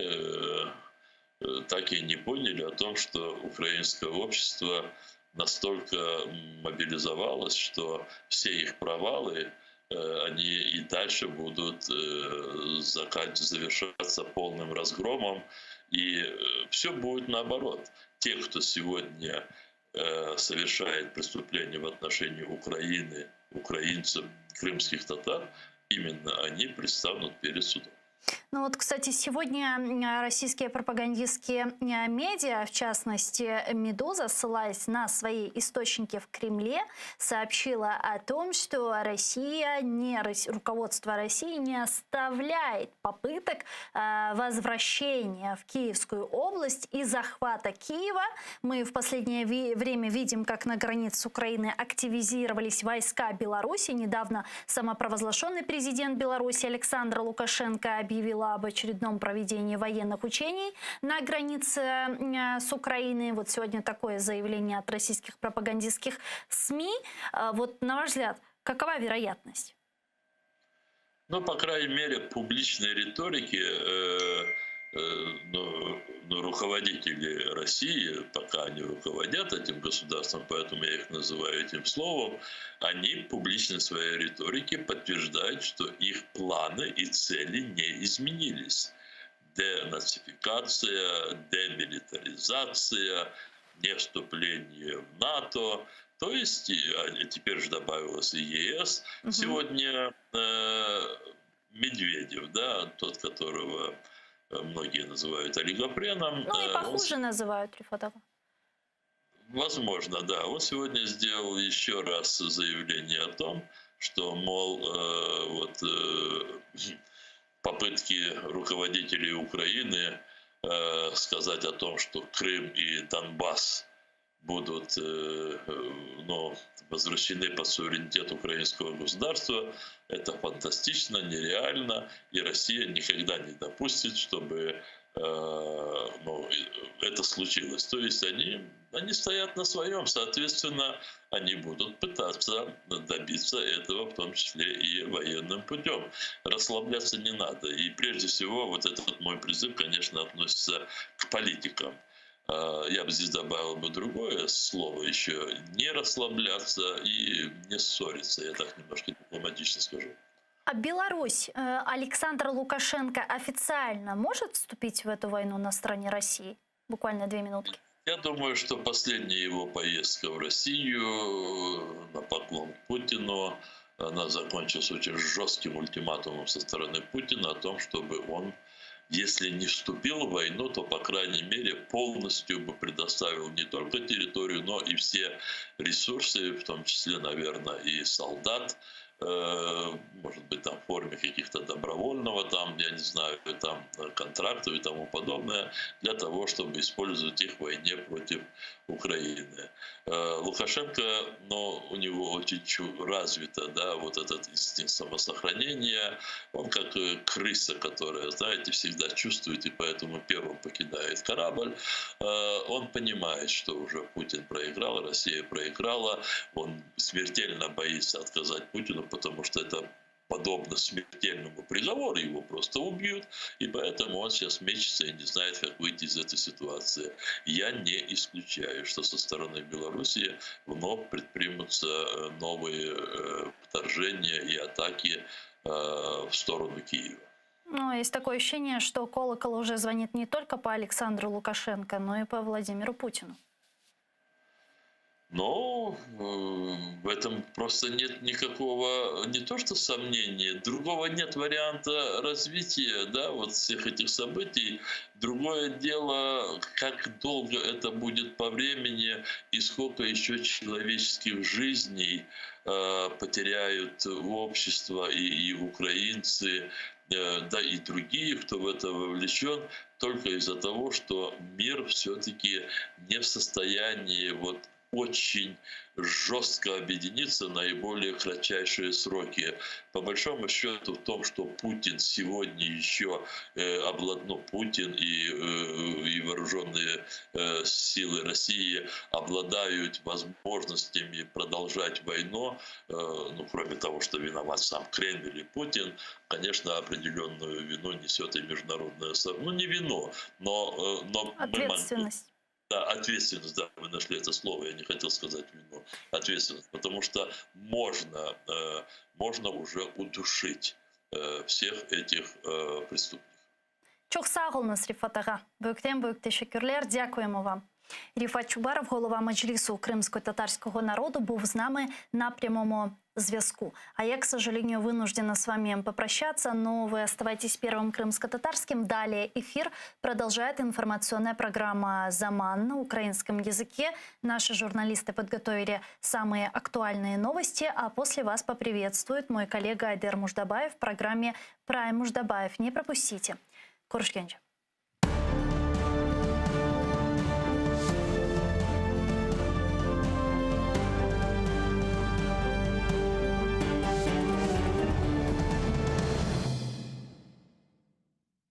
так и не поняли о том, что украинское общество настолько мобилизовалось, что все их провалы, они и дальше будут завершаться полным разгромом, и все будет наоборот. Те, кто сегодня совершает преступления в отношении Украины, украинцев, крымских татар, именно они предстанут перед судом. Ну вот, кстати, сегодня российские пропагандистские медиа, в частности «Медуза», ссылаясь на свои источники в Кремле, сообщила о том, что руководство России не оставляет попыток возвращения в Киевскую область и захвата Киева. Мы в последнее время видим, как на границе с Украиной активизировались войска Беларуси. Недавно самопровозглашенный президент Беларуси Александр Лукашенко объявил об очередном проведении военных учений на границе с Украиной. Вот сегодня такое заявление от российских пропагандистских СМИ. Вот, на ваш взгляд, какова вероятность? Ну, по крайней мере, публичной риторики руководители России, пока они руководят этим государством, поэтому я их называю этим словом, они публично в своей риторике подтверждают, что их планы и цели не изменились. Денацификация, демилитаризация, не вступление в НАТО. То есть, теперь же добавилось и ЕС. Сегодня Медведев, да, тот, которого многие называют олигопреном. Ну и похуже называют, Рифат ага. Возможно, да. Он сегодня сделал еще раз заявление о том, что, мол, попытки руководителей Украины сказать о том, что Крым и Донбасс будут возвращены под суверенитет украинского государства, это фантастично, нереально, и Россия никогда не допустит, чтобы это случилось. То есть они стоят на своем, соответственно, они будут пытаться добиться этого, в том числе и военным путем. Расслабляться не надо. И прежде всего, вот этот мой призыв, конечно, относится к политикам. Я бы здесь добавил бы другое слово еще: не расслабляться и не ссориться. Я так немножко дипломатично скажу. А Беларусь, Александр Лукашенко официально может вступить в эту войну на стороне России? Буквально 2 минутки. Я думаю, что последняя его поездка в Россию на поклон Путину, она закончилась очень жестким ультиматумом со стороны Путина о том, чтобы он, если не вступил в войну, то, по крайней мере, полностью бы предоставил не только территорию, но и все ресурсы, в том числе, наверное, и солдат, может быть, там в форме каких-то добровольного, там, я не знаю, там контрактов и тому подобное, для того, чтобы использовать их в войне против Украины. Лукашенко, но у него очень развито, да, вот этот инстинкт самосохранения. Он как крыса, которая, знаете, всегда чувствует и поэтому первым покидает корабль. Он понимает, что уже Путин проиграл, Россия проиграла. Он смертельно боится отказать Путину, потому что это подобно смертельному приговору, его просто убьют, и поэтому он сейчас мечется и не знает, как выйти из этой ситуации. Я не исключаю, что со стороны Беларуси вновь предпримутся новые вторжения и атаки в сторону Киева. Ну, есть такое ощущение, что колокол уже звонит не только по Александру Лукашенко, но и по Владимиру Путину. Но в этом просто нет никакого, не то что сомнения, другого нет варианта развития, да, вот всех этих событий. Другое дело, как долго это будет по времени и сколько еще человеческих жизней потеряют общество и украинцы, да и другие, кто в это вовлечен, только из-за того, что мир все-таки не в состоянии вот очень жестко объединиться в наиболее кратчайшие сроки. По большому счету в том, что Путин сегодня еще Путин и вооруженные силы России обладают возможностями продолжать войну, кроме того, что виноват сам Кремль и Путин, конечно, определенную вину несет и международное сообщество. Не вину, но ответственность. Да, ответственность, да, вы нашли это слово, я не хотел сказать вину. Ответственность, потому что можно уже удушить всех этих преступников. Çok sağ olunuz Rifat ağa. Büyükten büyük teşekkürler. Дякуємо вам. Ріфат Чубаров, голова Меджлісу кримсько-татарського народу, був з нами на прямому зв'язку. А я, к сожалению, вынуждена с вами попрощаться, но вы оставайтесь первым крымско-татарским. Далее эфир продолжает информационная программа «Заман» на украинском языке. Наши журналисты подготовили самые актуальные новости, а после вас поприветствует мой коллега Айдер Муждабаев в программе «Прайм Муждабаев». Не пропустите. Корушкенча.